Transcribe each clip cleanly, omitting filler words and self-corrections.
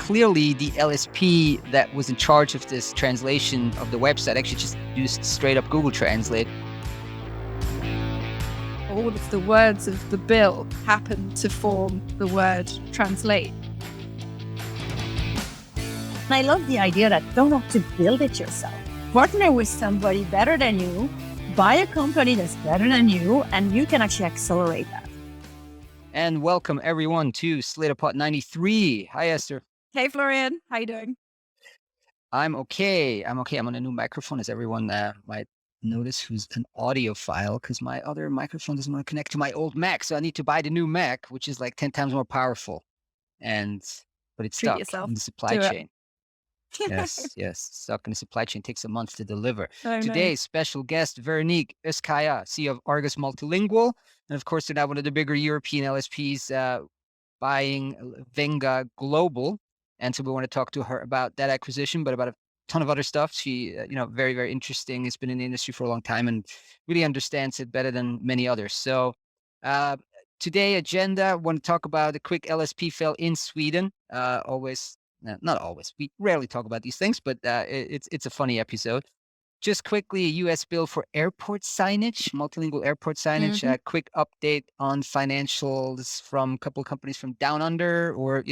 clearly the LSP that was in charge of this translation of the website actually just used straight up Google Translate. All of the words of the bill happen to form the word translate. I love the idea that you don't have to build it yourself. Partner with somebody better than you, buy a company that's better than you, and you can actually accelerate that. And welcome everyone to SlaterPod 93. Hi, Esther. Hey, Florian. How you doing? I'm okay. I'm on a new microphone, as everyone might notice who's an audiophile, because my other microphone doesn't want to connect to my old Mac. So I need to buy the new Mac, which is like 10 times more powerful. But it's Treat stuck yourself. in the supply Do it. chain. Yes, stuck in the supply chain. Takes a month to deliver. Oh, no. Today's special guest, Veronique Euskaya, CEO of Argus Multilingual. And of course, they're now one of the bigger European LSPs buying Venga Global. And so we want to talk to her about that acquisition, but about a ton of other stuff. She, very, very interesting. Has been in the industry for a long time and really understands it better than many others. So today agenda, want to talk about a quick LSP fail in Sweden. Not always. We rarely talk about these things, but it's a funny episode. Just quickly, a U.S. bill for airport signage, multilingual airport signage. A quick update on financials from a couple of companies from Down Under, or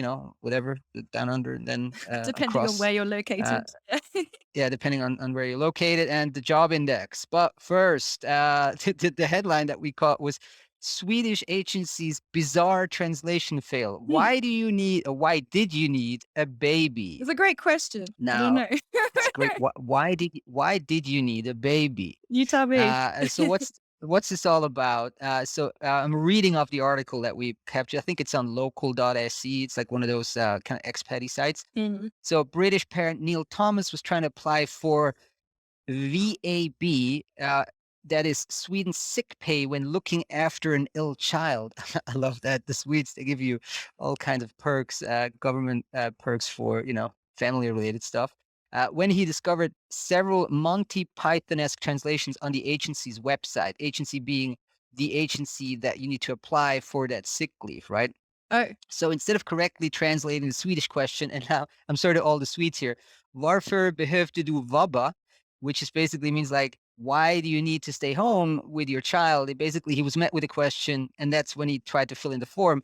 whatever, Down Under, and then Depending on where you're located. Yeah, depending on where you're located, and the job index. But first, the headline that we caught was Swedish agency's bizarre translation fail. Why did you need a baby? It's a great question. No, I don't know. It's great. Why did you need a baby? You tell me. So what's this all about? I'm reading off the article that we captured. I think it's on local.se. It's like one of those kind of expat sites. So British parent Neil Thomas was trying to apply for VAB, that is Sweden's sick pay when looking after an ill child. I love that. The Swedes, they give you all kinds of perks, government perks for, family related stuff. When he discovered several Monty Python-esque translations on the agency's website, agency being the agency that you need to apply for that sick leave, right? Oh. So instead of correctly translating the Swedish question, and now I'm sorry to all the Swedes here, varför behövde du vabba, which is basically means like, why do you need to stay home with your child? He was met with a question, and that's when he tried to fill in the form.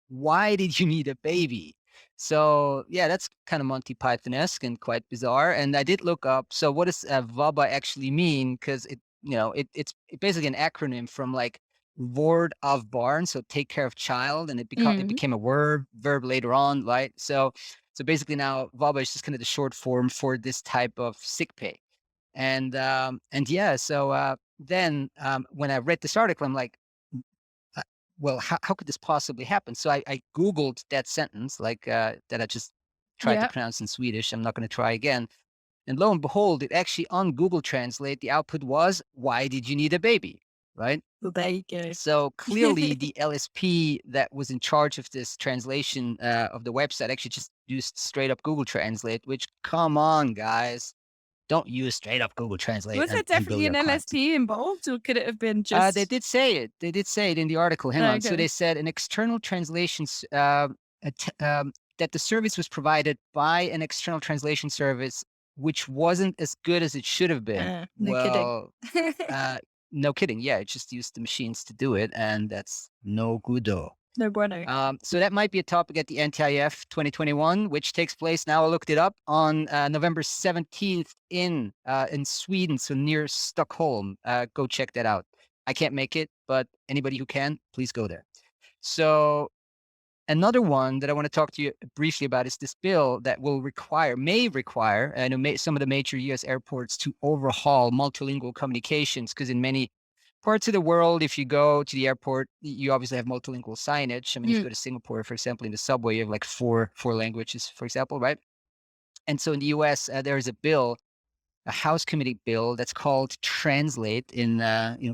Why did you need a baby? So yeah, that's kind of Monty Python-esque and quite bizarre. And I did look up. So what does vabba actually mean? Because it's basically an acronym from like Vård av barn, so take care of child, and it became a verb later on, right? So basically now vabba is just kind of the short form for this type of sick pay. And yeah, so then when I read this article, I'm like, well, how could this possibly happen? So I Googled that sentence, like that I just tried to pronounce in Swedish. I'm not going to try again. And lo and behold, it actually on Google Translate, the output was, why did you need a baby? Right? Well, there you go. So clearly the LSP that was in charge of this translation of the website actually just used straight up Google Translate, which, come on, guys. Don't use straight up Google Translate. Was there definitely an LSP involved, or could it have been just? They did say it. They did say it in the article. Hang on. So they said an external translations that the service was provided by an external translation service, which wasn't as good as it should have been. No kidding. No kidding. Yeah, it just used the machines to do it, and that's no goodo. No bueno. So that might be a topic at the NTIF 2021, which takes place now. I looked it up on November 17th in Sweden, so near Stockholm. Go check that out. I can't make it, but anybody who can, please go there. So another one that I want to talk to you briefly about is this bill that may require some of the major U.S. airports to overhaul multilingual communications, because in many parts of the world, if you go to the airport, you obviously have multilingual signage. I mean, if you go to Singapore, for example, in the subway, you have like four languages, for example, right? And so in the US, there is a House committee bill that's called Translate in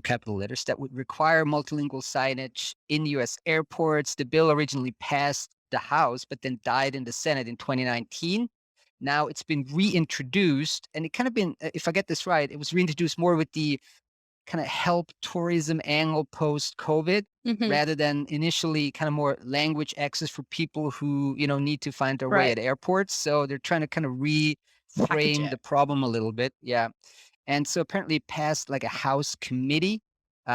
capital letters, that would require multilingual signage in US airports. The bill originally passed the House, but then died in the Senate in 2019. Now it's been reintroduced, and it kind of been, if I get this right, it was reintroduced more with the kind of help tourism angle post COVID, rather than initially kind of more language access for people who, need to find their way Right. at airports. So they're trying to kind of Package reframe it. the problem a little bit. Yeah. And so apparently it passed like a House committee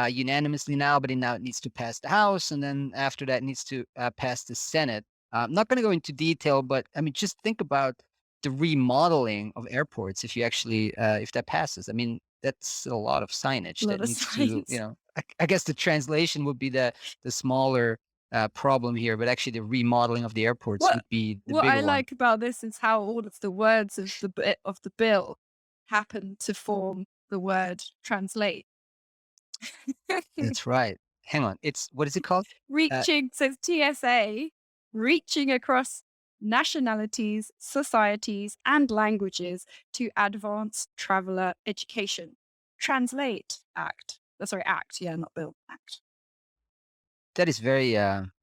unanimously now, but now it needs to pass the House. And then after that, it needs to pass the Senate. I'm not going to go into detail, but I mean, just think about the remodeling of airports if you actually, if that passes. I mean, that's a lot of signage A that lot of needs to, signs. I guess the translation would be the smaller problem here, but actually the remodeling of the airports What would be the what bigger I one. like about this is how all of the words of the bill happen to form the word translate. That's right. Hang on. What is it called? Reaching, says TSA, reaching across nationalities, societies, and languages to advance traveler education. Translate Act. Sorry, Act. Yeah, not bill. Act. That is very,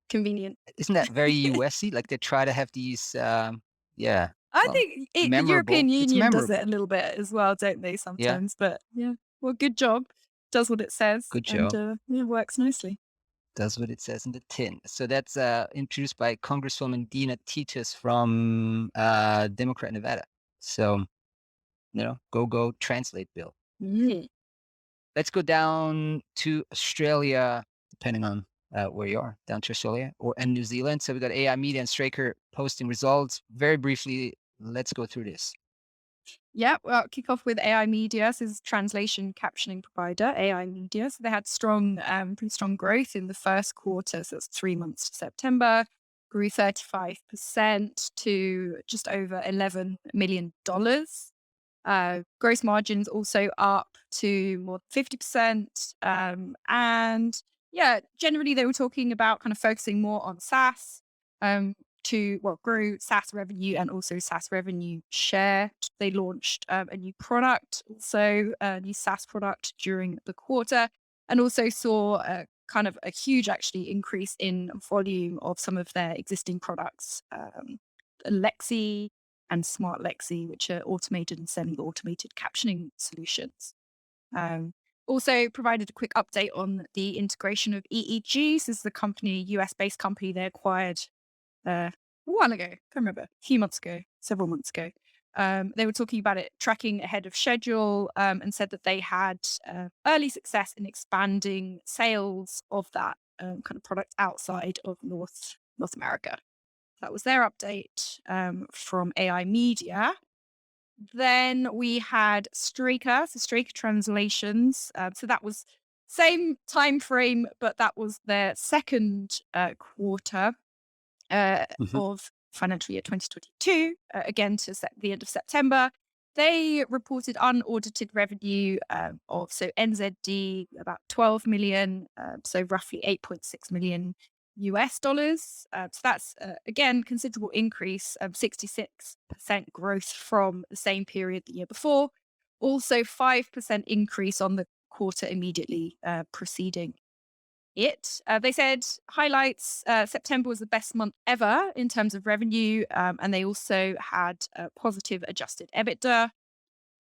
Convenient. isn't that very US-y? Like they try to have these, yeah. I Well, think the memorable. European It's Union does it memorable. a little bit as well, don't they, Yeah. sometimes? But yeah, well, good job. Does what it says Good and job. yeah, works nicely. Does what it says in the tin. So that's introduced by Congresswoman Dina Titus from Democrat Nevada. So, go translate bill. Mm. Let's go down to Australia, depending on where you are, down to Australia and New Zealand. So we got AI Media and Straker posting results. Very briefly, let's go through this. Yeah, well, kick off with AI Media. So this is translation captioning provider, AI Media. So they had pretty strong growth in the first quarter. So it's 3 months to September, grew 35% to just over $11 million. Gross margins also up to more than 50%. And yeah, generally they were talking about kind of focusing more on SaaS. Grew SaaS revenue and also SaaS revenue share. They launched a new product, also a new SaaS product during the quarter, and also saw kind of a huge actually increase in volume of some of their existing products, Lexi and Smart Lexi, which are automated and semi-automated captioning solutions. Also provided a quick update on the integration of EEG. This is the company, US-based company they acquired a while ago. Can't remember. A few months ago, several months ago. They were talking about it tracking ahead of schedule, and said that they had early success in expanding sales of that kind of product outside of North America. That was their update from AI Media. Then we had Straker, so Straker Translations. So that was same time frame, but that was their second quarter of financial year 2022, again to the end of September. They reported unaudited revenue of NZD about 12 million, so roughly 8.6 million US dollars. So that's again considerable increase, 66% growth from the same period the year before. Also 5% increase on the quarter immediately preceding it. They said highlights, September was the best month ever in terms of revenue, and they also had a positive adjusted EBITDA.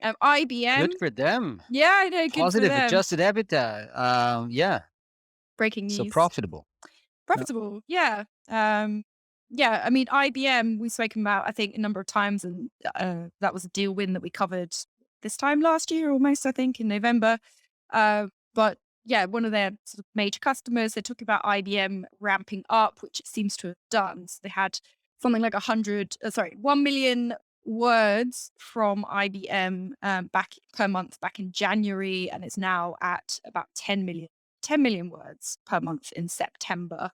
IBM. Good for them. Yeah, I know. Good Positive for them. adjusted EBITDA. Yeah. Breaking news. So profitable. Profitable. Yeah. Yeah. I mean, IBM we've spoken about I think a number of times, and that was a deal win that we covered this time last year, almost I think in November. But yeah, one of their sort of major customers, they're talking about IBM ramping up, which it seems to have done. So they had something like 1 million words from IBM back per month back in January, and it's now at about 10 million words per month in September.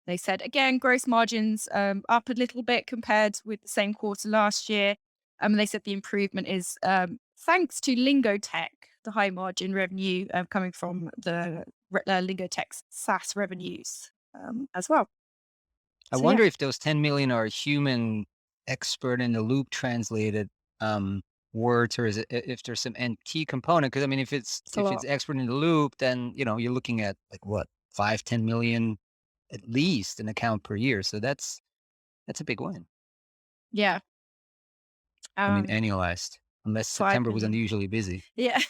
They said, again, gross margins up a little bit compared with the same quarter last year. They said the improvement is thanks to Lingotech, the high margin revenue coming from the Lingotech's SaaS revenues as well. I wonder if those 10 million are human expert in the loop translated words, or if there's some key component. Because I mean, if it's expert in the loop, then you're looking at like what 5-10 million at least an account per year. So that's a big win. Yeah. I mean, annualized, unless September was unusually busy. Yeah.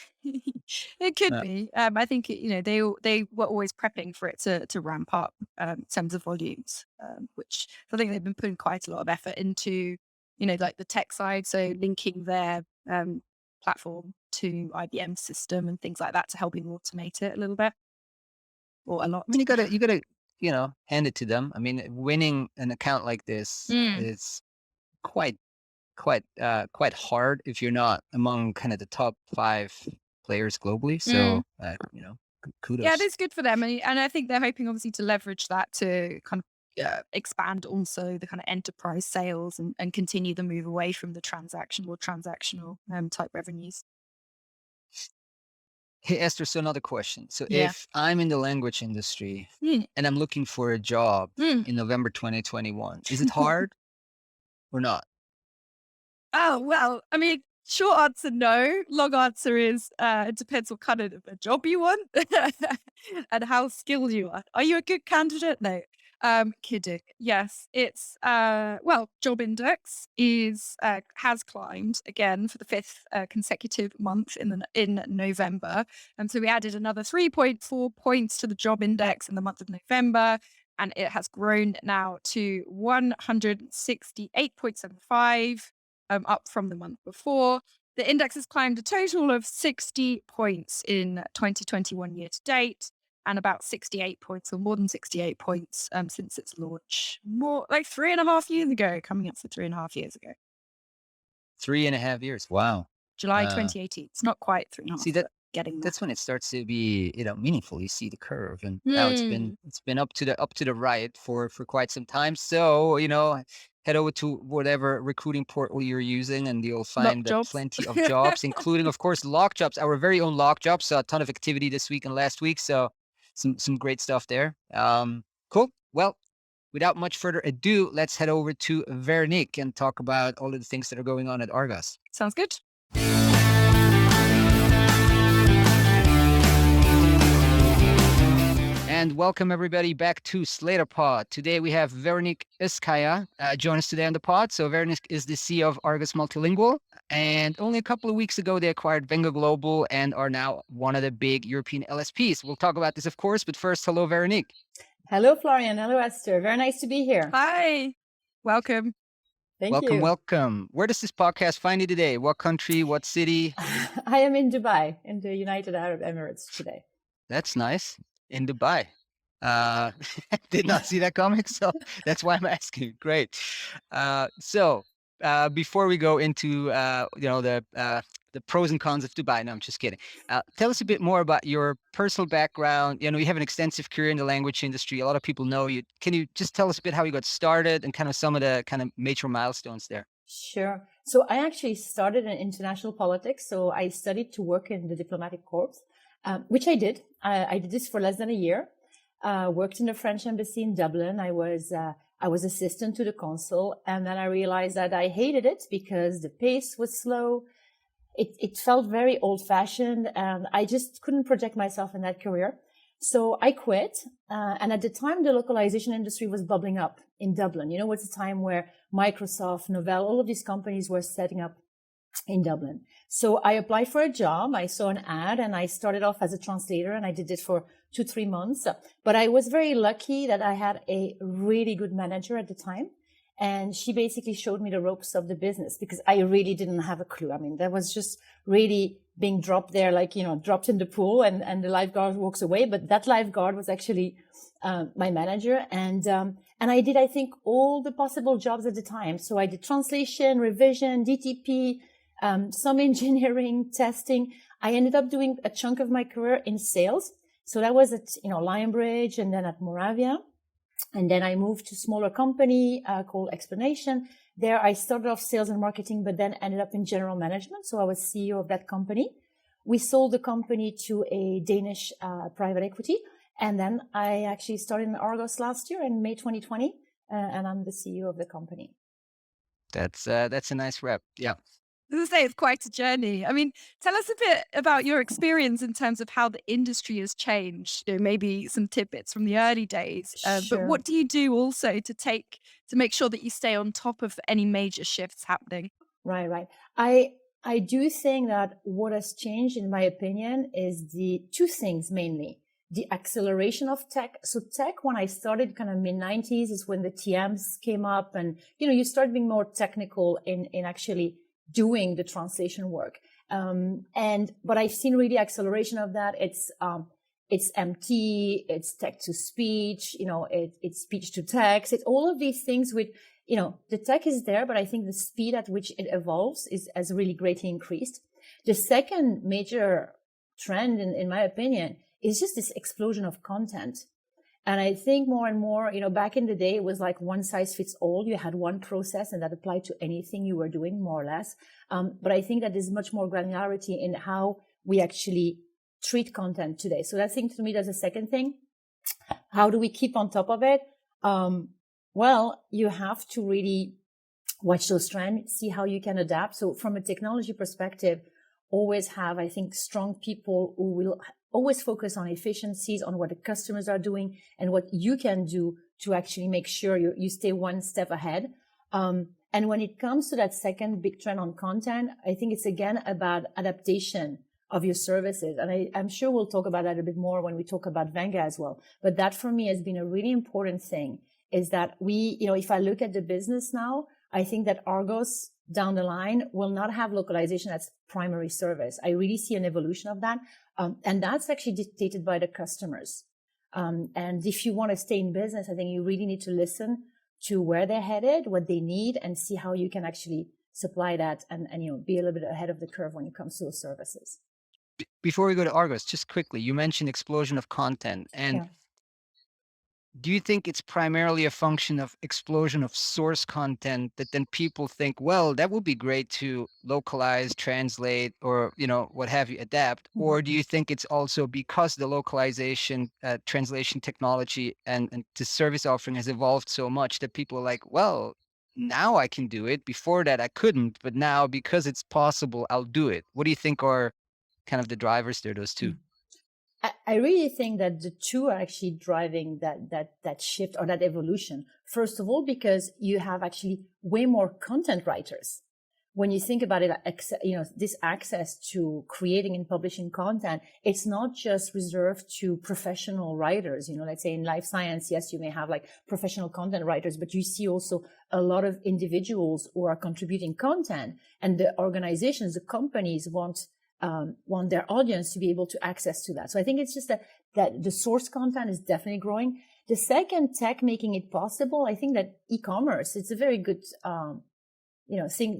It could Yeah. be. I think they were always prepping for it to ramp up in terms of volumes, which I think they've been putting quite a lot of effort into, like the tech side, so linking their platform to IBM's system and things like that to helping automate it a little bit or a lot. I mean, you gotta hand it to them. I mean, winning an account like this Mm, is quite quite hard if you're not among kind of the top 5 players globally. mm. So, Yeah, it kudos. is good for them, and I think they're hoping obviously to leverage that to kind of expand also the kind of enterprise sales and continue the move away from the transactional type revenues. Hey, Esther, so another question. So Yeah. if I'm in the language industry Mm, and I'm looking for a job mm. in November 2021, is it hard or not? Oh, well, I mean, short answer, no. Long answer is, it depends what kind of a job you want and how skilled you are. Are you a good candidate? No. Kidding. Yes, it's, well, Job Index has climbed again for the 5th consecutive month in November. And so we added another 3.4 points to the Job Index in the month of November. And it has grown now to 168.75, up from the month before. The index has climbed a total of 60 points in 2021 year to date, and about 68 points, or more than 68 points, since its launch, more like 3.5 years ago, coming up for 3.5 years ago, 3.5 years. Wow. July Uh, 2018. It's not quite see 3.5, that but getting there. that's when it starts to be, meaningful. You see the curve, and now Hmm. it's been up to the right for quite some time. So, head over to whatever recruiting portal you're using, and you'll Lock find jobs. plenty of jobs, including, of course, Lock Jobs, our very own Lock Jobs. So a ton of activity this week and last week. So some great stuff there. Cool. Well, without much further ado, let's head over to Veronique and talk about all of the things that are going on at Argos. Sounds good. And welcome everybody back to Slater Pod. Today we have Veronique Iskaya join us today on the pod. So Veronique is the CEO of Argus Multilingual, and only a couple of weeks ago they acquired Venga Global and are now one of the big European LSPs. We'll talk about this, of course, but first, hello Veronique. Hello, Florian. Hello, Esther. Very nice to be here. Hi. Welcome. Thank Welcome, you. welcome. Where does this podcast find you today? What country? What city? I am in Dubai, in the United Arab Emirates today. That's nice. In Dubai. Did not see that coming, so that's why I'm asking. Great. So before we go into the pros and cons of Dubai, no, I'm just kidding. Tell us a bit more about your personal background. You have an extensive career in the language industry. A lot of people know you. Can you just tell us a bit how you got started and kind of some of the kind of major milestones there? Sure. So I actually started in international politics. So I studied to work in the diplomatic corps, which I did. I did this for less than a year. Worked in the French embassy in Dublin. I was assistant to the consul, and then I realized that I hated it because the pace was slow. It felt very old-fashioned, and I just couldn't project myself in that career. So I quit. And at the time, the localization industry was bubbling up in Dublin. It's a time where Microsoft, Novell, all of these companies were setting up in Dublin. So I applied for a job. I saw an ad and I started off as a translator, and I did it for 2-3 months. But I was very lucky that I had a really good manager at the time. And she basically showed me the ropes of the business because I really didn't have a clue. I mean, that was just really being dropped there, like, dropped in the pool and the lifeguard walks away. But that lifeguard was actually my manager. And I did, I think, all the possible jobs at the time. So I did translation, revision, DTP, some engineering, testing. I ended up doing a chunk of my career in sales. So that was at, Lionbridge and then at Moravia. And then I moved to a smaller company called Explanation. There I started off sales and marketing, but then ended up in general management. So I was CEO of that company. We sold the company to a Danish private equity. And then I actually started in Argos last year in May 2020. And I'm the CEO of the company. That's a nice wrap. Yeah. As I say, it's quite a journey. I mean, tell us a bit about your experience in terms of how the industry has changed. Maybe some tidbits from the early days. But Sure. what do you do also to make sure that you stay on top of any major shifts happening? Right. I do think that what has changed, in my opinion, is the two things mainly. The acceleration of tech. So tech, when I started kind of mid-90s, is when the TMs came up and, you start being more technical in actually doing the translation work. But I've seen really acceleration of that. It's MT, it's text to speech, it's speech to text. It's all of these things with, the tech is there, but I think the speed at which it evolves has really greatly increased. The second major trend, in my opinion, is just this explosion of content. And I think more and more, back in the day, it was like one size fits all. You had one process and that applied to anything you were doing, more or less. But I think that there's much more granularity in how we actually treat content today. So that thing, to me, that's the second thing. How do we keep on top of it? Well, you have to really watch those trends, see how you can adapt. So from a technology perspective, always have, I think, strong people who will always focus on efficiencies, on what the customers are doing and what you can do to actually make sure you stay one step ahead. And when it comes to that second big trend on content, I think it's again about adaptation of your services. And I'm sure we'll talk about that a bit more when we talk about Venga as well. But that for me has been a really important thing, is that we, if I look at the business now, I think that Argos down the line will not have localization as primary service. I really see an evolution of that. And that's actually dictated by the customers. And if you want to stay in business, I think you really need to listen to where they're headed, what they need, and see how you can actually supply that and be a little bit ahead of the curve when it comes to those services. Before we go to Argos, just quickly, you mentioned explosion of content. And Yeah. do you think it's primarily a function of explosion of source content that then people think, well, that would be great to localize, translate, or, what have you, adapt? Or do you think it's also because the localization, translation technology and the service offering has evolved so much that people are like, well, now I can do it. Before that, I couldn't. But now, because it's possible, I'll do it. What do you think are kind of the drivers there, those two? I really think that the two are actually driving that shift or that evolution. First of all, because you have actually way more content writers. When you think about it, this access to creating and publishing content, it's not just reserved to professional writers. Let's say in life science, yes, you may have like professional content writers, but you see also a lot of individuals who are contributing content, and the organizations, the companies want their audience to be able to access to that. So I think it's just that the source content is definitely growing. The second, tech making it possible, I think that e-commerce, it's a very good,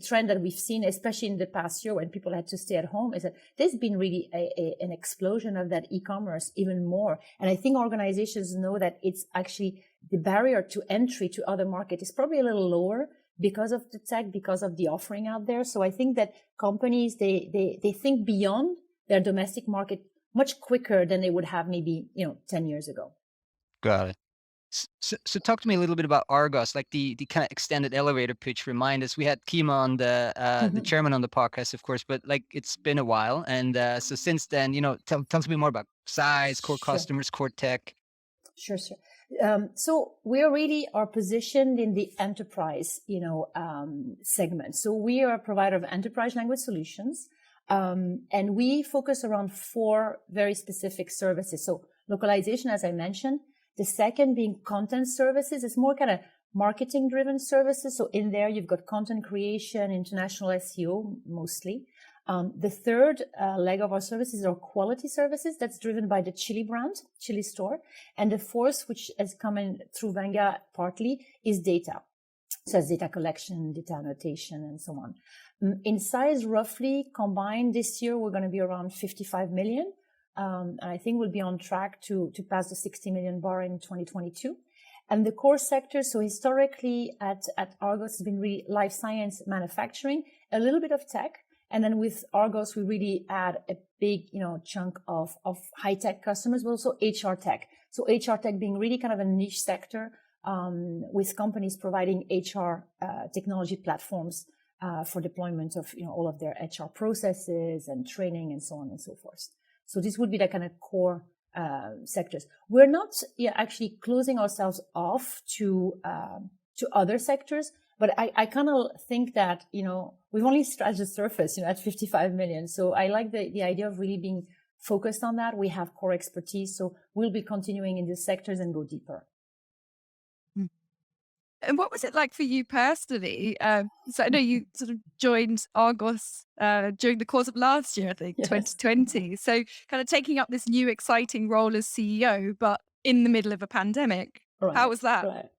trend that we've seen, especially in the past year when people had to stay at home, is that there's been really an explosion of that e-commerce even more. And I think organizations know that it's actually the barrier to entry to other markets is probably a little lower because of the tech, because of the offering out there. So I think that companies, they think beyond their domestic market much quicker than they would have maybe, 10 years ago. Got it. So talk to me a little bit about Argos, like the kind of extended elevator pitch. Remind us, we had Kima on the chairman on the podcast, of course, but like it's been a while. And so since then, tell us a bit more about size, core customers, core tech. Sure. So we really are positioned in the enterprise, segment. So we are a provider of enterprise language solutions. And we focus around 4 very specific services. So localization, as I mentioned. The second being content services. It's more kind of marketing driven services. So in there, you've got content creation, international SEO, mostly. The third leg of our services are quality services. That's driven by the Chili brand, Chili store. And the fourth, which has come in through Venga partly, is data. So it's data collection, data annotation, and so on. In size, roughly combined this year, we're going to be around 55 million. And I think we'll be on track to pass the 60 million bar in 2022. And the core sectors, so historically at Argos has been really life science, manufacturing, a little bit of tech. And then with Argos, we really add a big, chunk of high tech customers, but also HR tech. So HR tech being really kind of a niche sector, with companies providing HR technology platforms for deployment of, all of their HR processes and training and so on and so forth. So this would be the kind of core sectors. We're not actually closing ourselves off to to other sectors. But I kind of think that, we've only scratched the surface, at 55 million. So I like the idea of really being focused on that. We have core expertise. So we'll be continuing in these sectors and go deeper. And what was it like for you personally? So I know you sort of joined Argos during the course of last year, I think, Yes. 2020. So kind of taking up this new exciting role as CEO, but in the middle of a pandemic. Right, How was that? Right.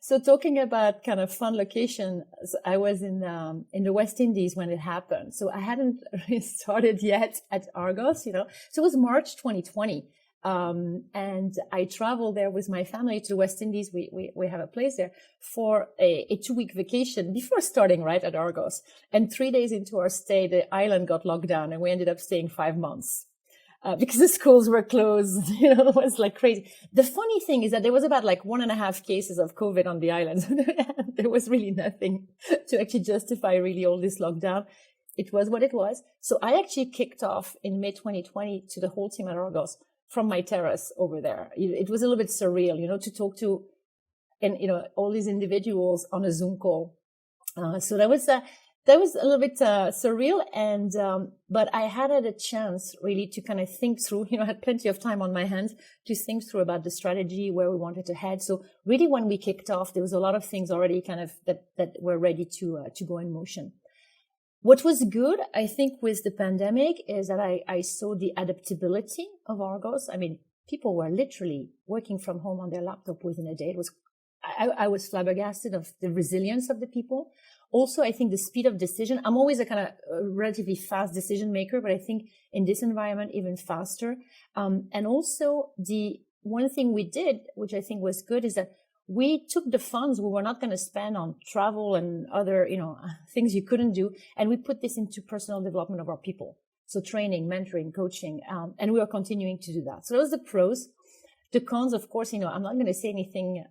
So talking about kind of fun location, I was in the West Indies when it happened. So I hadn't really started yet at Argos, So it was March 2020. And I traveled there with my family to the West Indies. We have a place there for a 2-week vacation before starting right at Argos. And 3 days into our stay, the island got locked down and we ended up staying 5 months. Because the schools were closed, it was like crazy. The funny thing is that there was about like 1.5 cases of COVID on the island. There was really nothing to actually justify really all this lockdown. It was what it was. So I actually kicked off in May 2020 to the whole team at Argos from my terrace over there. It was a little bit surreal, to talk to, and, all these individuals on a Zoom call. So that was a little bit surreal. And, but I had a chance really to kind of think through, I had plenty of time on my hands to think through about the strategy, where we wanted to head. So really when we kicked off, there was a lot of things already kind of that were ready to go in motion. What was good, I think, with the pandemic is that I saw the adaptability of Argos. I mean, people were literally working from home on their laptop within a day. I was flabbergasted of the resilience of the people. Also, I think the speed of decision. I'm always a kind of relatively fast decision maker, but I think in this environment, even faster. And also the one thing we did, which I think was good, is that we took the funds we were not going to spend on travel and other, things you couldn't do. And we put this into personal development of our people. So training, mentoring, coaching, and we are continuing to do that. So those are the pros. The cons, of course, I'm not going to say anything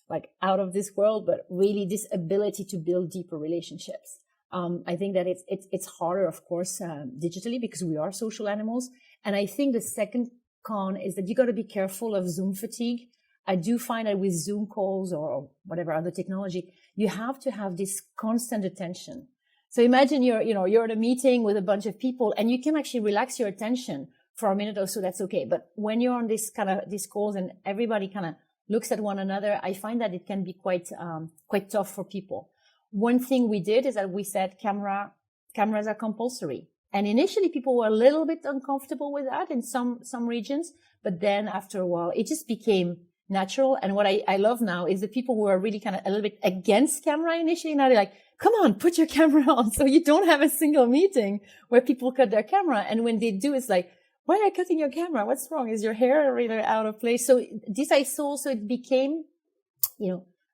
like out of this world, but really this ability to build deeper relationships. I think that it's harder, of course, digitally because we are social animals. And I think the second con is that you got to be careful of Zoom fatigue. I do find that with Zoom calls or whatever other technology, you have to have this constant attention. So imagine you're at a meeting with a bunch of people and you can actually relax your attention for a minute or so. That's okay. But when you're on these calls and everybody kind of looks at one another, I find that it can be quite tough for people. One thing we did is that we said cameras are compulsory. And initially people were a little bit uncomfortable with that in some regions, but then after a while it just became natural. And what I love now is the people who are really kind of a little bit against camera initially. Now they're like, come on, put your camera on. So you don't have a single meeting where people cut their camera. And when they do, it's like, why are you cutting your camera? What's wrong? Is your hair really out of place? So this I saw, so it became,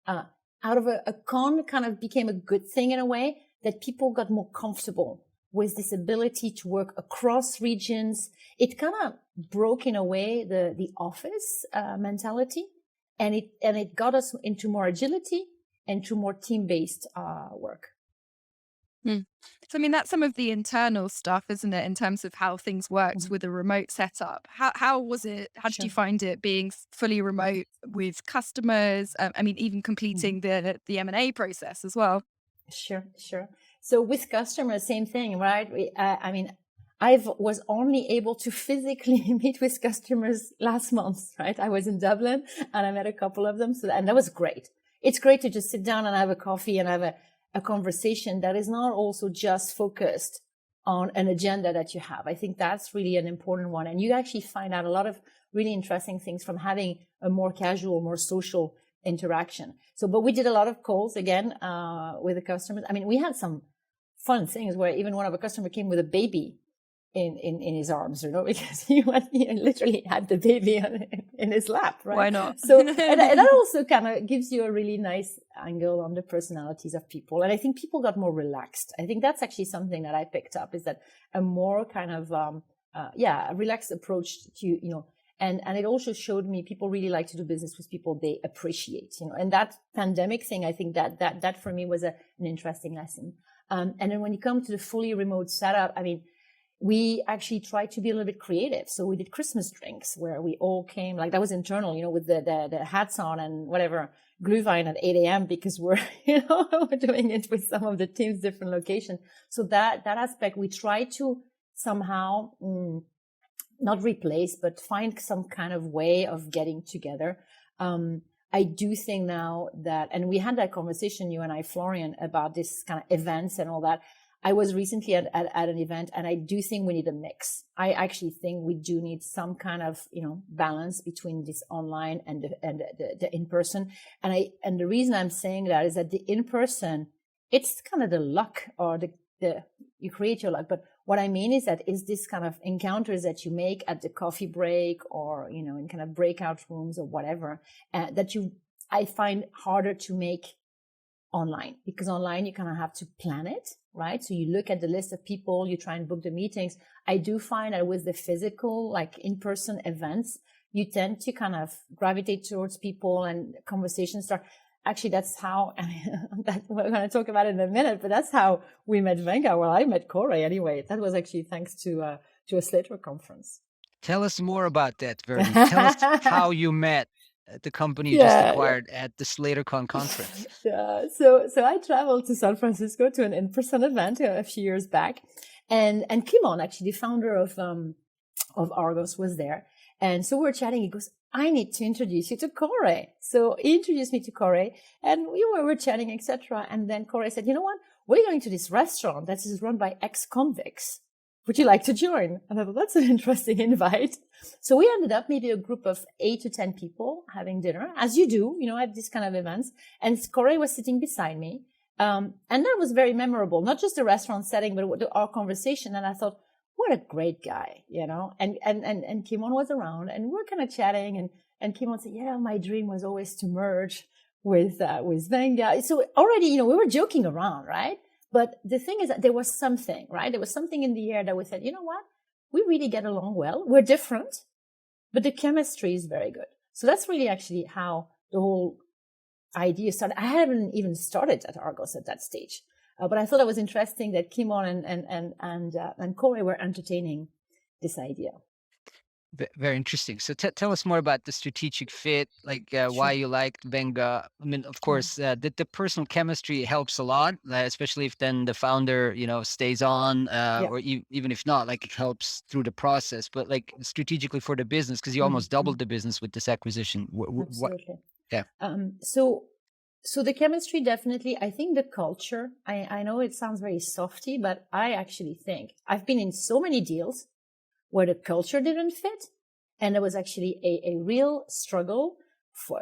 out of a con kind of became a good thing in a way that people got more comfortable with this ability to work across regions. It kind of broke in a way the office mentality, and it got us into more agility and to more team-based work. So, I mean, that's some of the internal stuff, isn't it, in terms of how things worked with a remote setup? How was it? How did you find it being fully remote with customers? I mean, even completing the M&A process as well. Sure. So with customers, same thing, right? I was only able to physically meet with customers last month, right? I was in Dublin and I met a couple of them. And that was great. It's great to just sit down and have a coffee and have a conversation that is not also just focused on an agenda that you have. I think that's really an important one. And you actually find out a lot of really interesting things from having a more casual, more social interaction. So, but we did a lot of calls again, with the customers. I mean, we had some fun things where even one of our customers came with a baby in his arms, because he literally had the baby in his lap, right? Why not? So, and that also kind of gives you a really nice angle on the personalities of people. And I think people got more relaxed. I think that's actually something that I picked up, is that a more kind of, a relaxed approach to, and it also showed me people really like to do business with people they appreciate, and that pandemic thing, I think that for me was an interesting lesson. And then when you come to the fully remote setup, I mean, we actually tried to be a little bit creative. So we did Christmas drinks where we all came, like that was internal, with the hats on and whatever, Glühwein at 8 a.m. because we're, we're doing it with some of the teams, different locations. So that aspect, we try to somehow not replace, but find some kind of way of getting together. I do think now that, and we had that conversation, you and I, Florian, about this kind of events and all that. I was recently at an event, and I do think we need a mix. I actually think we do need some kind of, balance between this online and the in-person. And the reason I'm saying that is that the in-person, it's kind of the luck, or the you create your luck. But what I mean is that is this kind of encounters that you make at the coffee break, or, in kind of breakout rooms or whatever, I find harder to make online, because online you kind of have to plan it, right? So you look at the list of people, you try and book the meetings. I do find that with the physical, like in-person events, you tend to kind of gravitate towards people and conversations start. Actually, that's how, that we're going to talk about it in a minute, but that's how we met Venga. Well, I met Corey anyway. That was actually thanks to a Slater conference. Tell us more about that, Vernie. Tell us how you met the company you just acquired at the SlaterCon conference. Yeah. So I traveled to San Francisco to an in-person event a few years back, and Kimon, actually the founder of Argos, was there. And so we were chatting. He goes, I need to introduce you to Corey. So he introduced me to Corey, and we were chatting, etc. And then Corey said, you know what? We're going to this restaurant that is run by ex-convicts. Would you like to join? And I thought, that's an interesting invite. So we ended up maybe a group of 8 to 10 people having dinner, as you do, at these kind of events. And Corey was sitting beside me. And that was very memorable, not just the restaurant setting, but our conversation. And I thought, what a great guy, and Kimon was around, and we're kind of chatting, and Kimon said, yeah, my dream was always to merge with Venga. So already, we were joking around, right? But the thing is that there was something, right? There was something in the air that we said, you know what? We really get along well. We're different, but the chemistry is very good. So that's really actually how the whole idea started. I hadn't even started at Argos at that stage. But I thought it was interesting that Kimon and Corey were entertaining this idea. Very interesting. So tell us more about the strategic fit, like why you liked Venga. I mean, of course, the personal chemistry helps a lot, especially if then the founder, stays on, or even if not, like it helps through the process. But like strategically for the business, because you almost doubled the business with this acquisition. Absolutely. Yeah. So the chemistry, definitely. I think the culture, I know it sounds very softy, but I actually think I've been in so many deals where the culture didn't fit. And there was actually a real struggle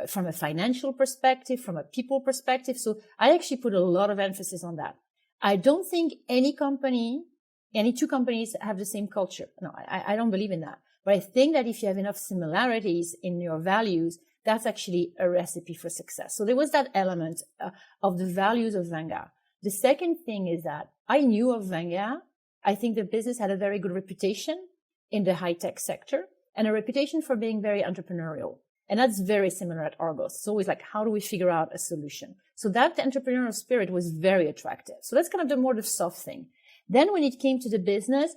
from a financial perspective, from a people perspective. So I actually put a lot of emphasis on that. I don't think any two companies have the same culture. No, I don't believe in that. But I think that if you have enough similarities in your values, that's actually a recipe for success. So there was that element of the values of Venga. The second thing is that I knew of Venga. I think the business had a very good reputation in the high-tech sector and a reputation for being very entrepreneurial. And that's very similar at Argos. It's always like, how do we figure out a solution? So that entrepreneurial spirit was very attractive. So that's kind of the soft thing. Then when it came to the business,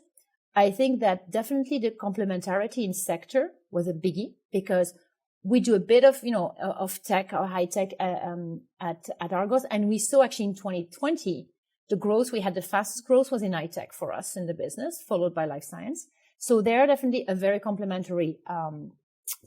I think that definitely the complementarity in sector was a biggie, because we do a bit of, of tech or high tech at Argos. And we saw actually in 2020, the growth, we had the fastest growth was in high tech for us in the business, followed by life science. So they're definitely a very complementary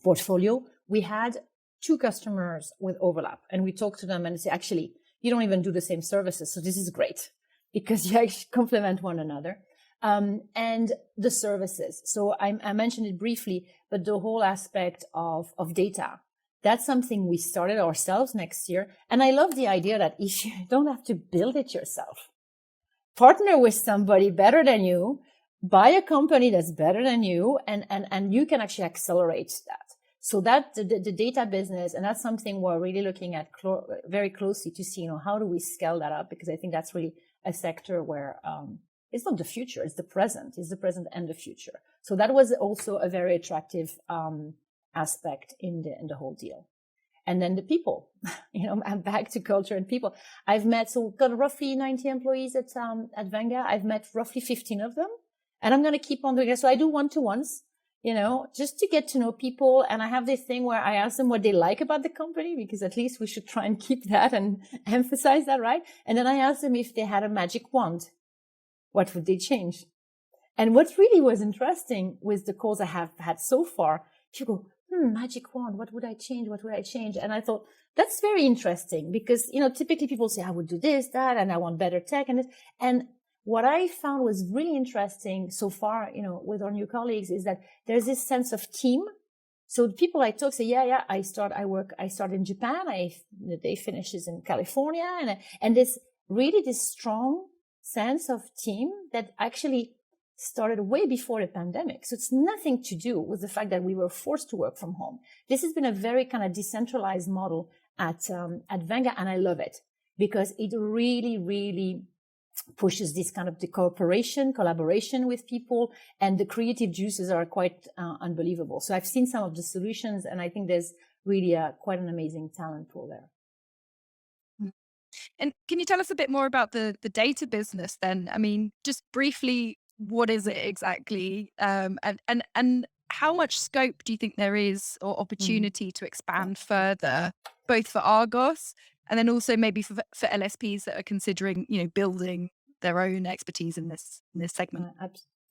portfolio. We had 2 customers with overlap, and we talked to them and say, actually, you don't even do the same services. So this is great because you actually complement one another. And the services. So I mentioned it briefly, but the whole aspect of data, that's something we started ourselves next year. And I love the idea that if you don't have to build it yourself, partner with somebody better than you, buy a company that's better than you, and you can actually accelerate that. So that the data business, and that's something we're really looking at very closely to see, how do we scale that up? Because I think that's really a sector where, it's not the future, it's the present. It's the present and the future. So that was also a very attractive aspect in the whole deal. And then the people, I'm back to culture and people. I've met, so we've got roughly 90 employees at Venga. I've met roughly 15 of them. And I'm going to keep on doing it. So I do one-to-ones, just to get to know people. And I have this thing where I ask them what they like about the company, because at least we should try and keep that and emphasize that, right? And then I ask them if they had a magic wand, what would they change? And what really was interesting with the calls I have had so far, people go, magic wand, what would I change? What would I change? And I thought, that's very interesting because, typically people say, I would do this, that, and I want better tech and this. And what I found was really interesting so far, with our new colleagues is that there's this sense of team. So the people I talk say, I start in Japan. The day finishes in California. And this strong sense of team that actually started way before the pandemic. So it's nothing to do with the fact that we were forced to work from home. This has been a very kind of decentralized model at Venga, and I love it because it really, really pushes this kind of the collaboration with people, and the creative juices are quite unbelievable. So I've seen some of the solutions, and I think there's really quite an amazing talent pool there. And can you tell us a bit more about the data business then? I mean, just briefly, what is it exactly? And how much scope do you think there is or opportunity to expand further, both for Argos and then also maybe for LSPs that are considering, building their own expertise in this segment?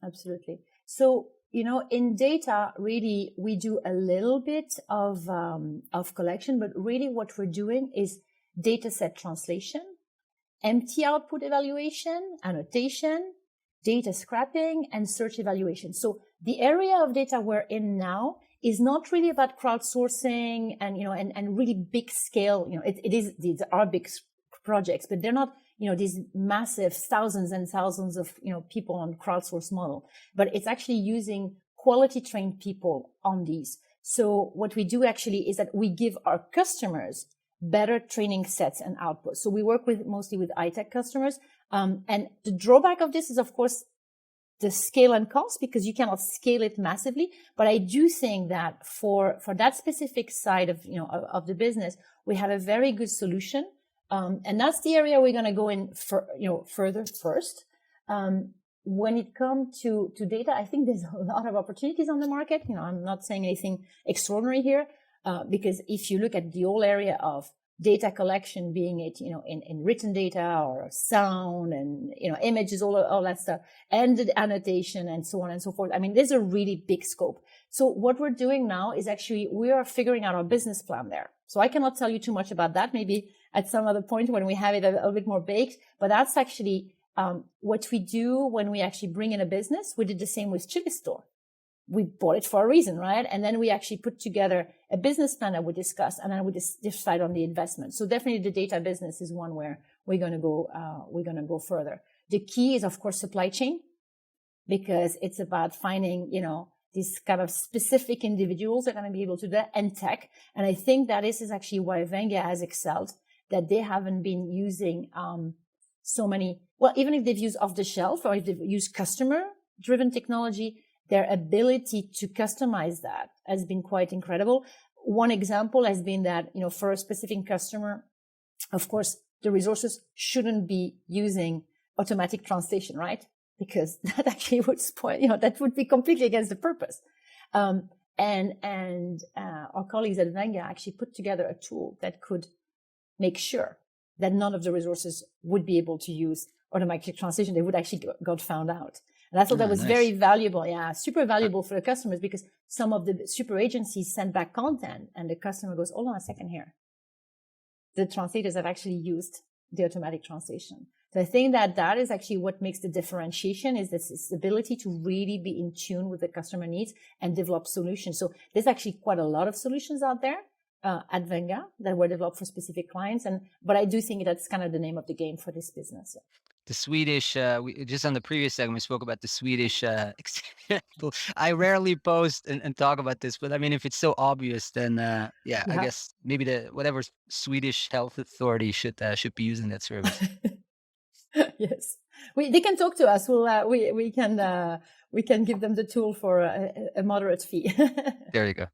Absolutely. So, in data, really, we do a little bit of collection, but really what we're doing is data set translation, empty output evaluation, annotation, data scrapping, and search evaluation. So the area of data we're in now is not really about crowdsourcing and really big scale. These are big projects, but they're not, these massive thousands and thousands of, people on crowdsource model, but it's actually using quality trained people on these. So what we do actually is that we give our customers better training sets and outputs. So we work mostly with high-tech customers. And the drawback of this is, of course, the scale and cost, because you cannot scale it massively. But I do think that for that specific side of, of the business, we have a very good solution. And that's the area we're going to go in further first. When it comes to data, I think there's a lot of opportunities on the market. I'm not saying anything extraordinary here, because if you look at the whole area of data collection, being it, in written data or sound and, images, all that stuff, and the annotation and so on and so forth. I mean, there's a really big scope. So what we're doing now is actually, we are figuring out our business plan there. So I cannot tell you too much about that. Maybe at some other point when we have it a little bit more baked, but that's actually, what we do when we actually bring in a business. We did the same with Chili Store. We bought it for a reason, right? And then we actually put together a business plan that we discuss, and then we decide on the investment. So definitely the data business is one where we're going to go further. The key is, of course, supply chain, because it's about finding, these kind of specific individuals that are going to be able to do that, and tech. And I think that this is actually why Venga has excelled, that they haven't been using, so many, well, even if they've used off the shelf or if they've used customer driven technology, their ability to customize that has been quite incredible. One example has been that, for a specific customer, of course, the resources shouldn't be using automatic translation, right? Because that actually would spoil, that would be completely against the purpose. And our colleagues at Venga actually put together a tool that could make sure that none of the resources would be able to use automatic translation. They would actually got found out. And I thought that was nice. Very valuable. Yeah, super valuable for the customers, because some of the super agencies send back content and the customer goes, hold on a second here. The translators have actually used the automatic translation. So I think that is actually what makes the differentiation, is this ability to really be in tune with the customer needs and develop solutions. So there's actually quite a lot of solutions out there at Venga that were developed for specific clients. But I do think that's kind of the name of the game for this business. Yeah. The Swedish, we just on the previous segment, we spoke about the Swedish example. I rarely post and talk about this, but I mean, if it's so obvious, then I guess maybe whatever Swedish health authority should be using that service. Yes, they can talk to us. We can give them the tool for a moderate fee. There you go.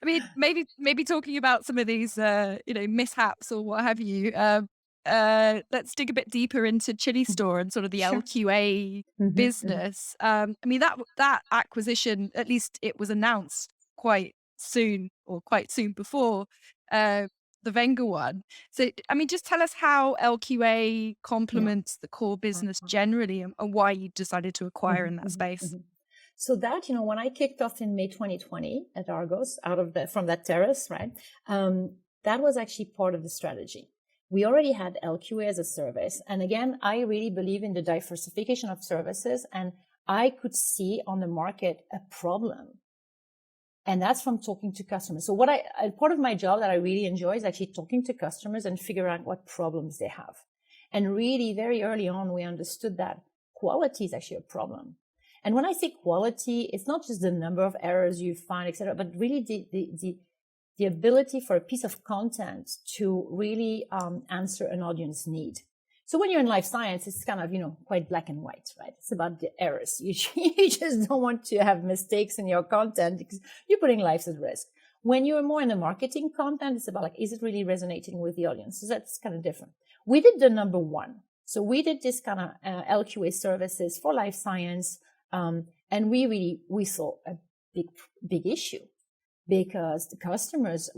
I mean, maybe talking about some of these, mishaps or what have you. let's dig a bit deeper into Chili Store and sort of the Sure. LQA business. I mean, that acquisition, at least it was announced quite soon before the Venga one. So, I mean, just tell us how LQA complements the core business generally, and why you decided to acquire in that space. So that, when I kicked off in May 2020 at Argos, from that terrace, right? That was actually part of the strategy. We already had LQA as a service. And again, I really believe in the diversification of services, and I could see on the market a problem. And that's from talking to customers. So part of my job that I really enjoy is actually talking to customers and figure out what problems they have. And really very early on, we understood that quality is actually a problem. And when I say quality, it's not just the number of errors you find, et cetera, but really the ability for a piece of content to really answer an audience need. So when you're in life science, it's kind of, quite black and white, right? It's about the errors. You just don't want to have mistakes in your content because you're putting lives at risk. When you're more in the marketing content, it's about is it really resonating with the audience? So that's kind of different. We did the number one. So we did this kind of LQA services for life science. And we saw a big issue because the customers,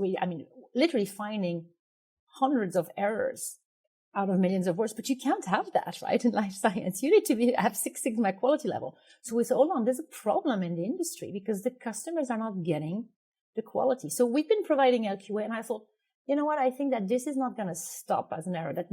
literally finding hundreds of errors out of millions of words, but you can't have that, right? In life science, you need to have Six Sigma quality level. So we said, hold on, there's a problem in the industry because the customers are not getting the quality. So we've been providing LQA, and I thought, you know what? I think that this is not going to stop as an error. That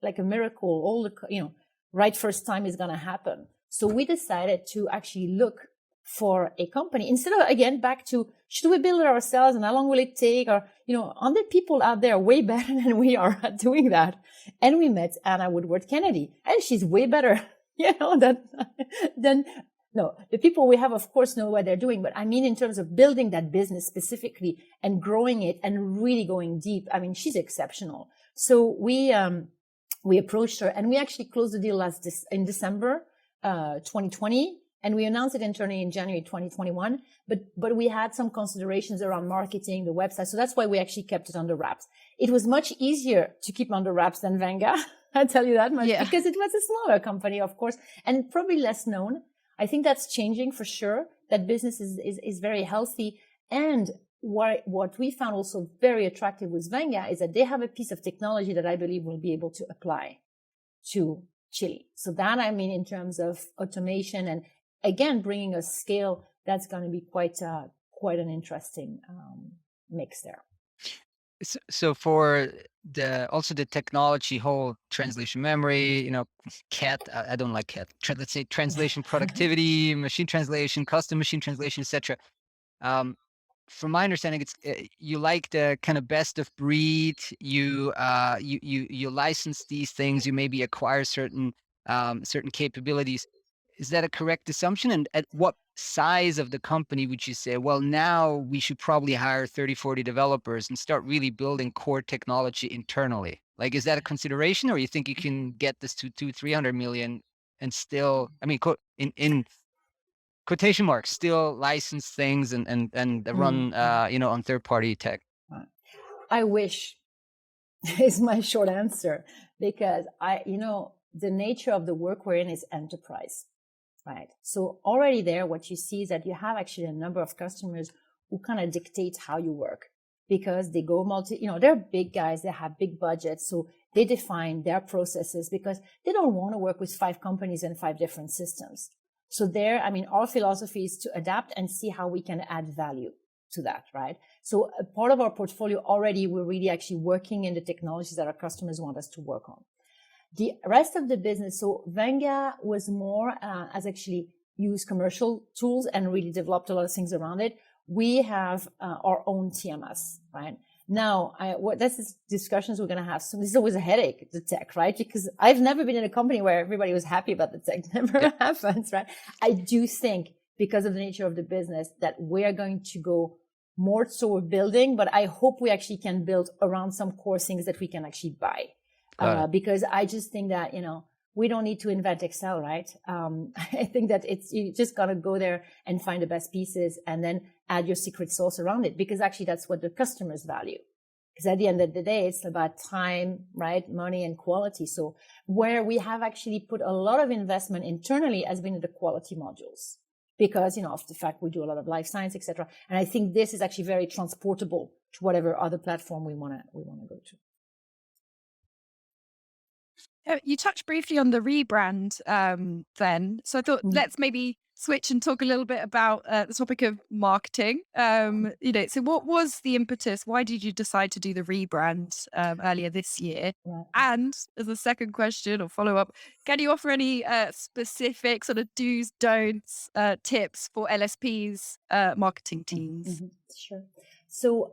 like a miracle, all the right first time is going to happen. So we decided to actually look for a company instead of, again, back to should we build it ourselves and how long will it take? Or, are there people out there way better than we are at doing that? And we met Anna Woodward Kennedy, and she's way better, than the people we have, of course, know what they're doing. But I mean, in terms of building that business specifically and growing it and really going deep, I mean, she's exceptional. So we approached her, and we actually closed the deal in December 2020, and we announced it internally in January 2021. But we had some considerations around marketing, the website, so that's why we actually kept it under wraps. It was much easier to keep under wraps than Venga, I'll tell you that much, because it was a smaller company, of course, and probably less known. I think that's changing for sure. That business is very healthy, and what we found also very attractive with Venga is that they have a piece of technology that I believe will be able to apply to Chili. So that, in terms of automation and again, bringing a scale, that's going to be quite an interesting mix there. So for the technology, whole translation memory, CAT, I don't like CAT. Let's say translation productivity, machine translation, custom machine translation, etc. From my understanding, it's you like the kind of best of breed. You license these things. You maybe acquire certain capabilities. Is that a correct assumption? And at what size of the company would you say, well, now we should probably hire 30, 40 developers and start really building core technology internally? Like, is that a consideration, or you think you can get this to 200-300 million and still, in quotation marks, still license things and run, on third-party tech? I wish is my short answer, because the nature of the work we're in is enterprise. Right. So already there, what you see is that you have actually a number of customers who kind of dictate how you work, because they go they're big guys, they have big budgets. So they define their processes because they don't want to work with 5 companies and 5 different systems. So our philosophy is to adapt and see how we can add value to that. Right. So a part of our portfolio already, we're really actually working in the technologies that our customers want us to work on. The rest of the business, so Venga was more as actually used commercial tools and really developed a lot of things around it. We have our own TMS, right? Now, that's discussions we're going to have. So this is always a headache, the tech, right? Because I've never been in a company where everybody was happy about the tech. It never happens, right? I do think because of the nature of the business that we're going to go more toward building, but I hope we actually can build around some core things that we can actually buy. Because I just think that, we don't need to invent Excel, right? I think that you just got to go there and find the best pieces and then add your secret sauce around it, because actually that's what the customers value. Because at the end of the day, it's about time, right? Money and quality. So where we have actually put a lot of investment internally has been in the quality modules, because, of the fact we do a lot of life science, etc. And I think this is actually very transportable to whatever other platform we want to go to. You touched briefly on the rebrand then. So I thought let's maybe switch and talk a little bit about the topic of marketing. So what was the impetus? Why did you decide to do the rebrand earlier this year? Right. And as a second question or follow up, can you offer any specific sort of do's, don'ts, tips for LSP's marketing teams? Sure. So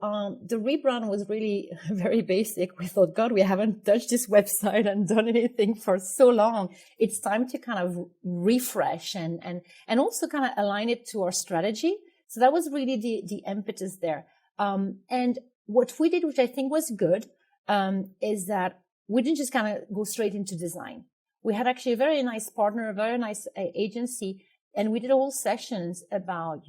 the rebrand was really very basic. We thought, God, we haven't touched this website and done anything for so long. It's time to kind of refresh and also kind of align it to our strategy. So that was really the impetus there. And what we did, which I think was good, is that we didn't just kind of go straight into design. We had actually a very nice partner, a very nice agency, and we did whole sessions about,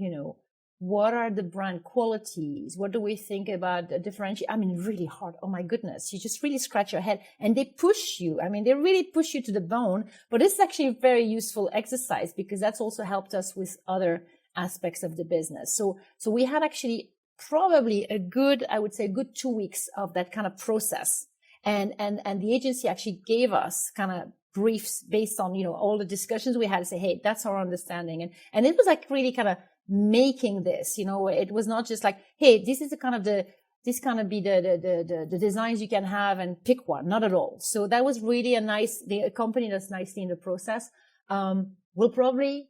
what are the brand qualities? What do we think about the differentiate? I mean, really hard. Oh my goodness. You just really scratch your head and they push you. I mean, they really push you to the bone, but it's actually a very useful exercise because that's also helped us with other aspects of the business. So we had actually probably a good 2 weeks of that kind of process. And the agency actually gave us kind of briefs based on, all the discussions we had to say, hey, that's our understanding. And it was like really kind of making this, it was not just like, hey, this is this kind of be the designs you can have and pick one. Not at all. So that was really they accompanied us nicely in the process. We'll probably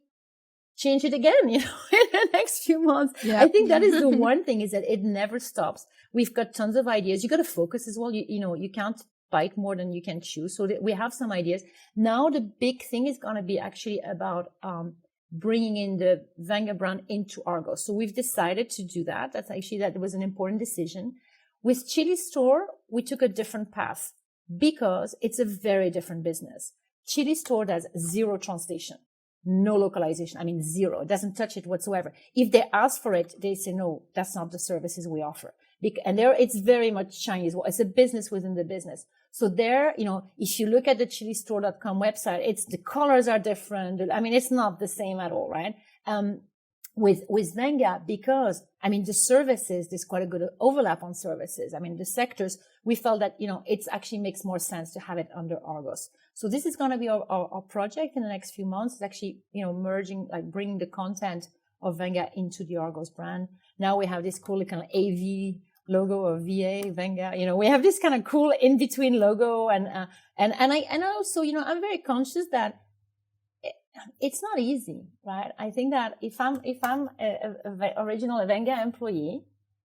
change it again, in the next few months. Yep. I think that is the one thing, is that it never stops. We've got tons of ideas. You got to focus as well. You can't bite more than you can chew. So we have some ideas. Now the big thing is going to be actually about, bringing in the Venga brand into Argos. So we've decided to do that. That was an important decision. With Chili Store, we took a different path because it's a very different business. Chili Store does zero translation, no localization. I mean, zero. It doesn't touch it whatsoever. If they ask for it, they say, no, that's not the services we offer. And it's very much Chinese. Well, it's a business within the business. So there, if you look at the chilistore.com website, the colors are different. I mean, it's not the same at all, right? With Venga, because, the services, there's quite a good overlap on services. The sectors, we felt that, it actually makes more sense to have it under Argos. So this is going to be our project in the next few months. It's actually, merging, like bringing the content of Venga into the Argos brand. Now we have this cool kind of AV logo or VA, Venga, we have this kind of cool in-between logo. And also, I'm very conscious that it's not easy, right? I think that if I'm a original Venga employee,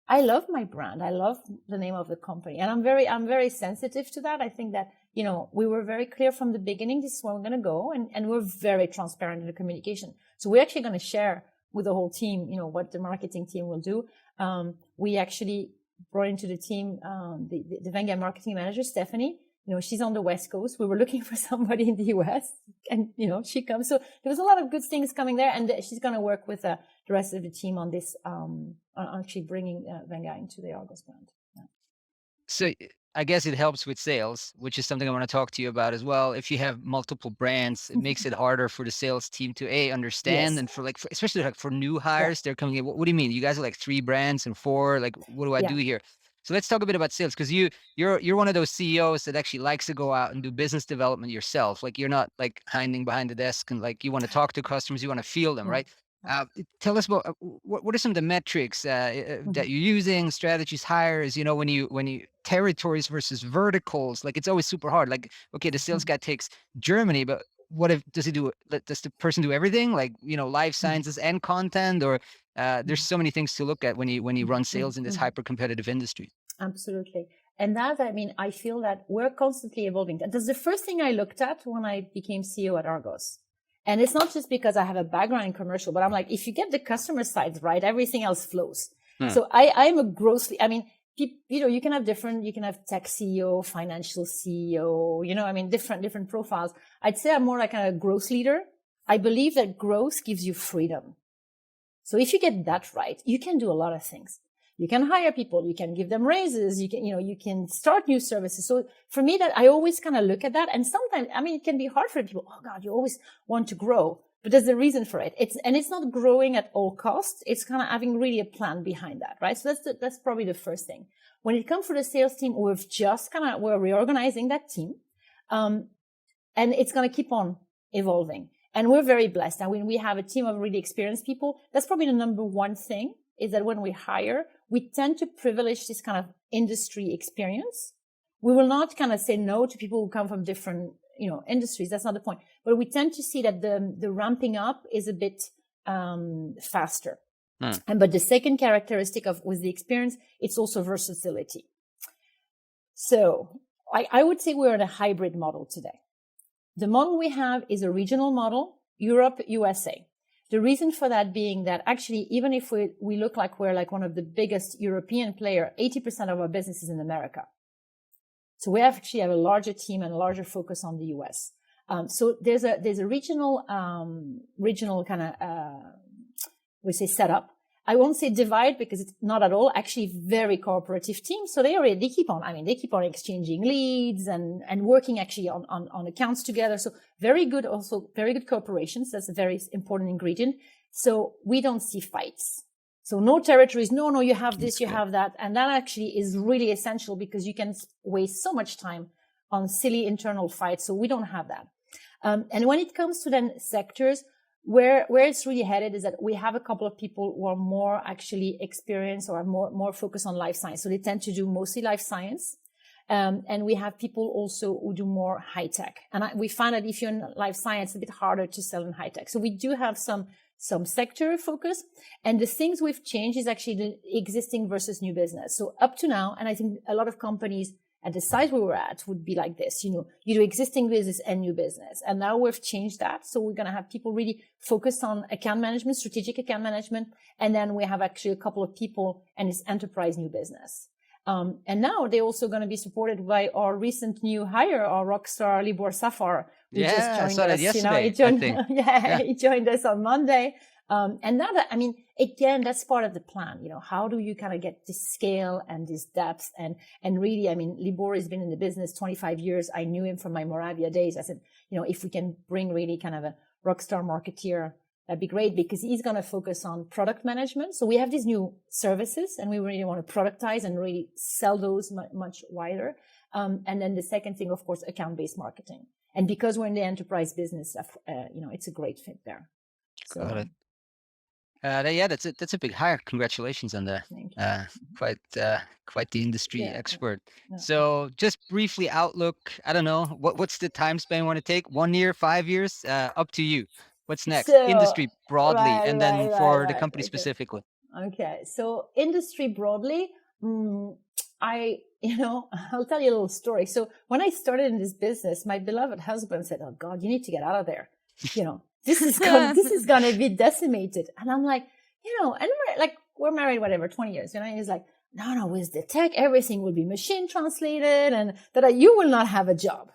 I love my brand. I love the name of the company. And I'm very sensitive to that. I think that, we were very clear from the beginning, this is where we're going to go. And we're very transparent in the communication. So we're actually going to share with the whole team, what the marketing team will do. We actually brought into the team the Venga marketing manager, Stephanie. She's on the West Coast. We were looking for somebody in the US and, she comes. So there was a lot of good things coming there. And she's going to work with the rest of the team on this, on actually bringing Venga into the Argos brand. Yeah. So I guess it helps with sales, which is something I want to talk to you about as well. If you have multiple brands, it makes it harder for the sales team to understand. Yes. And for especially for new hires, they're coming in. What do you mean? You guys are like 3 brands and 4, like, what do I do here? So let's talk a bit about sales, because you're one of those CEOs that actually likes to go out and do business development yourself. Like, you're not like hiding behind the desk and like, you want to talk to customers, you want to feel them, right? Tell us about what are some of the metrics that you're using, strategies, hires, when you territories versus verticals, like it's always super hard. Like, okay, the sales guy takes Germany, but what if, does the person do everything? Like, life sciences and content, or there's so many things to look at when you run sales in this hyper competitive industry. Absolutely. And that, I feel that we're constantly evolving. That's the first thing I looked at when I became CEO at Argos. And it's not just because I have a background in commercial, but I'm like, if you get the customer side right, everything else flows. So I'm a grossly, you can have tech CEO, financial CEO, different profiles. I'd say I'm more like a growth leader. I believe that growth gives you freedom. So if you get that right, you can do a lot of things. You can hire people, you can give them raises, you can start new services. So for me, that I always kind of look at that. And sometimes, I mean, it can be hard for people. Oh God, you always want to grow, but there's a reason for it. It's not growing at all costs. It's kind of having really a plan behind that, right? So that's probably the first thing. When it comes to the sales team, we're reorganizing that team. And it's going to keep on evolving. And we're very blessed. Now, when we have a team of really experienced people, that's probably the number one thing, is that when we hire, we tend to privilege this kind of industry experience. We will not kind of say no to people who come from different, industries. That's not the point. But we tend to see that the ramping up is a bit faster. But the second characteristic with the experience, it's also versatility. So I would say we're in a hybrid model today. The model we have is a regional model, Europe, USA. The reason for that being that actually, even if we look like we're like one of the biggest European player, 80% of our business is in America. So we actually have a larger team and a larger focus on the US. So there's a regional kind of, we say setup. I won't say divide because it's not at all, actually very cooperative team. So they keep on exchanging leads and working actually on accounts together. So very good cooperations. That's a very important ingredient. So we don't see fights. So no territories. No, you have this, you have that. And that actually is really essential because you can waste so much time on silly internal fights. So we don't have that. And when it comes to then sectors, where it's really headed is that we have a couple of people who are more actually experienced or are more focused on life science. So they tend to do mostly life science. And we have people also who do more high tech. And we find that if you're in life science, it's a bit harder to sell in high tech. So we do have some sector focus. And the things we've changed is actually the existing versus new business. So up to now, and I think a lot of companies at the size we were at would be like this, you do existing business and new business. And now we've changed that. So we're going to have people really focused on account management, strategic account management. And then we have actually a couple of people and it's enterprise new business. And now they're also going to be supported by our recent new hire, our rockstar Libor Safar. Yeah, I saw that yesterday. He joined us on Monday. And now that, again, that's part of the plan. How do you kind of get this scale and this depth? And really, Libor has been in the business 25 years. I knew him from my Moravia days. I said, if we can bring really kind of a rockstar marketeer, that'd be great because he's going to focus on product management. So we have these new services and we really want to productize and really sell those much wider. And then the second thing, of course, account-based marketing. And because we're in the enterprise business, it's a great fit there. So, got it. That's a big hire. Congratulations on that. Thank you. Quite the industry expert. Yeah. So just briefly outlook. I don't know what's the time span you want to take. 1 year, 5 years? Up to you. What's next? So, Industry broadly, and then for the company okay. specifically. Okay. So industry broadly, I'll tell you a little story. So when I started in this business, my beloved husband said, "Oh God, you need to get out of there. This is going to be decimated." And I'm like, and we're married, 20 years, and he's like, no, with the tech, everything will be machine translated and that you will not have a job.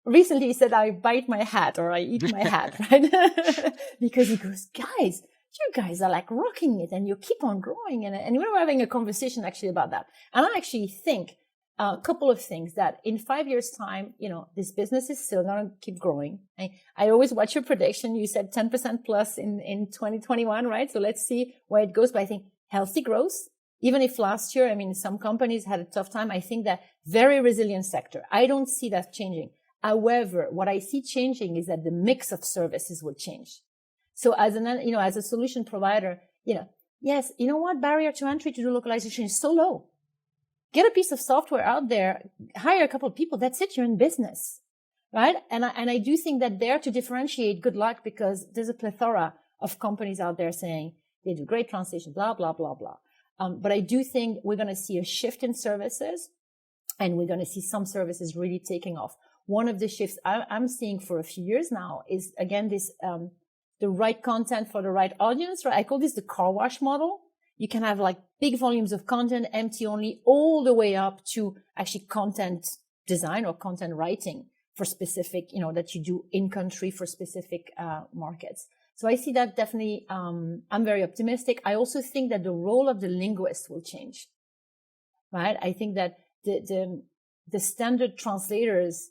Recently he said, I bite my hat or I eat my hat, right? Because he goes, guys, you guys are like rocking it and you keep on growing. And we were having a conversation actually about that. And I actually think a couple of things that in 5 years time, this business is still going to keep growing. I always watch your prediction. You said 10% plus in 2021, right? So let's see where it goes. But I think healthy growth, even if last year, some companies had a tough time. I think that very resilient sector. I don't see that changing. However, what I see changing is that the mix of services will change. So as a solution provider, yes, barrier to entry to do localization is so low. Get a piece of software out there, hire a couple of people. That's it. You're in business, right? And I do think that there to differentiate, good luck, because there's a plethora of companies out there saying they do great translation, blah, blah, blah, blah. But I do think we're going to see a shift in services and we're going to see some services really taking off. One of the shifts I'm seeing for a few years now is, again, this, the right content for the right audience, right? I call this the car wash model. You can have like big volumes of content, empty only, all the way up to actually content design or content writing for specific, that you do in country for specific markets. So I see that definitely. I'm very optimistic. I also think that the role of the linguist will change, right? I think that the standard translators,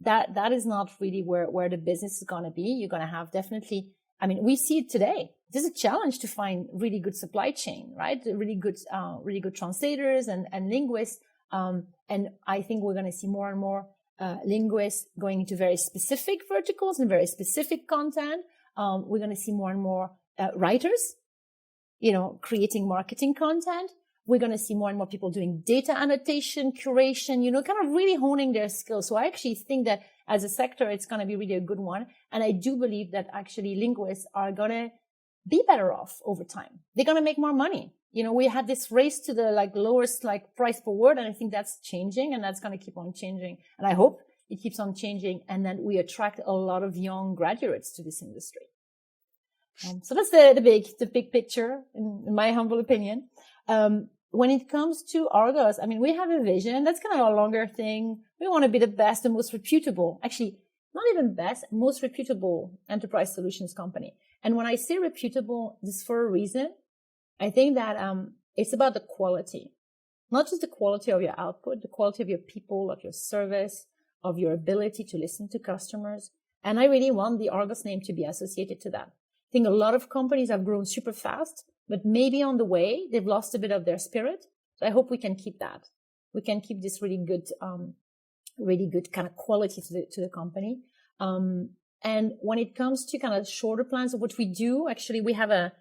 that is not really where the business is going to be. You're going to have definitely, I mean, we see it today. There's a challenge to find really good supply chain, right? Really good translators and linguists. And I think we're going to see more and more linguists going into very specific verticals and very specific content. We're going to see more and more writers, creating marketing content. We're going to see more and more people doing data annotation, curation, kind of really honing their skills. So I actually think that as a sector, it's going to be really a good one. And I do believe that actually linguists are going to be better off over time. They're going to make more money. We had this race to the lowest price per word. And I think that's changing, and that's going to keep on changing. And I hope it keeps on changing, and then we attract a lot of young graduates to this industry. So that's the big picture in my humble opinion. When it comes to Argos, I mean, we have a vision. That's kind of a longer thing. We want to be the best and most reputable, actually, not even best, most reputable enterprise solutions company. And when I say reputable, this is for a reason. I think that it's about the quality, not just the quality of your output, the quality of your people, of your service, of your ability to listen to customers. And I really want the Argos name to be associated to that. I think a lot of companies have grown super fast, but maybe on the way, they've lost a bit of their spirit. So I hope we can keep that. We can keep this really good kind of quality to the company. And when it comes to kind of shorter plans of what we do, actually, we have a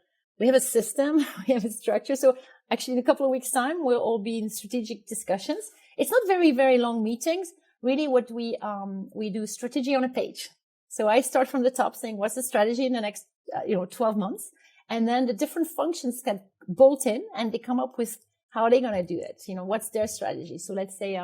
system, we have a structure. So actually, in a couple of weeks' time, we'll all be in strategic discussions. It's not very, very long meetings. Really, what we do strategy on a page. So I start from the top saying, what's the strategy in the next 12 months? And then the different functions can bolt in, and they come up with how are they going to do it? What's their strategy? So let's say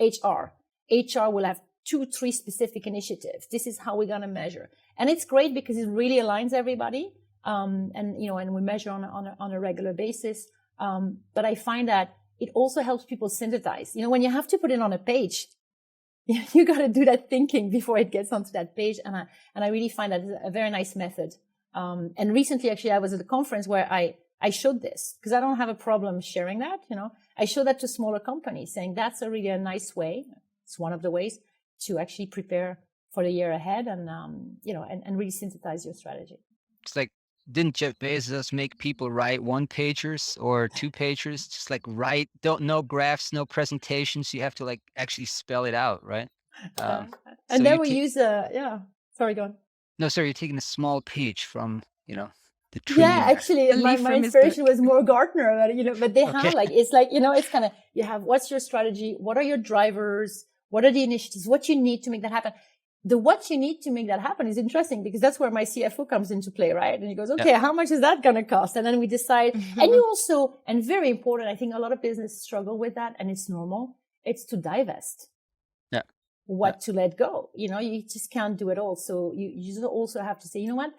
HR will have 2-3 specific initiatives. This is how we're going to measure. And it's great because it really aligns everybody. And we measure on a regular basis. But I find that it also helps people synthesize. When you have to put it on a page, you got to do that thinking before it gets onto that page. And I really find that a very nice method. And recently, actually, I was at a conference where I showed this because I don't have a problem sharing that. I showed that to smaller companies, saying that's really a nice way. It's one of the ways to actually prepare for the year ahead and really synthesize your strategy. It's like, didn't Jeff Bezos make people write 1-pagers or 2-pagers? Just write, no graphs, no presentations. You have to actually spell it out, right? And so then we use sorry, go on. No, sorry, you're taking a small page from, the tree. Yeah, actually, my inspiration was more Gartner, but they have it's kind of, you have, what's your strategy? What are your drivers? What are the initiatives? What you need to make that happen? The what you need to make that happen is interesting because that's where my CFO comes into play, right? And he goes, okay, how much is that going to cost? And then we decide. And you also, and very important, I think a lot of businesses struggle with that, and it's normal. It's to divest. Yeah. What to let go. You just can't do it all. So you just also have to say, you know what?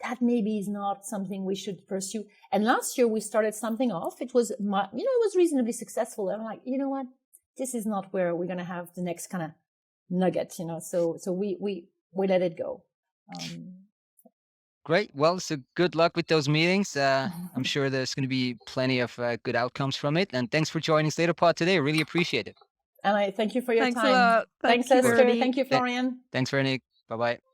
That maybe is not something we should pursue. And last year we started something off. It was, it was reasonably successful. And I'm like, you know what? This is not where we're going to have the next kind of nugget, so we let it go. Great. Well, so good luck with those meetings. I'm sure there's going to be plenty of good outcomes from it. And thanks for joining SlaterPod today. I really appreciate it. And I thank you for your time. Thanks a lot. Thanks, Esther. Thank you, Florian. Thanks, Veronique. Bye-bye.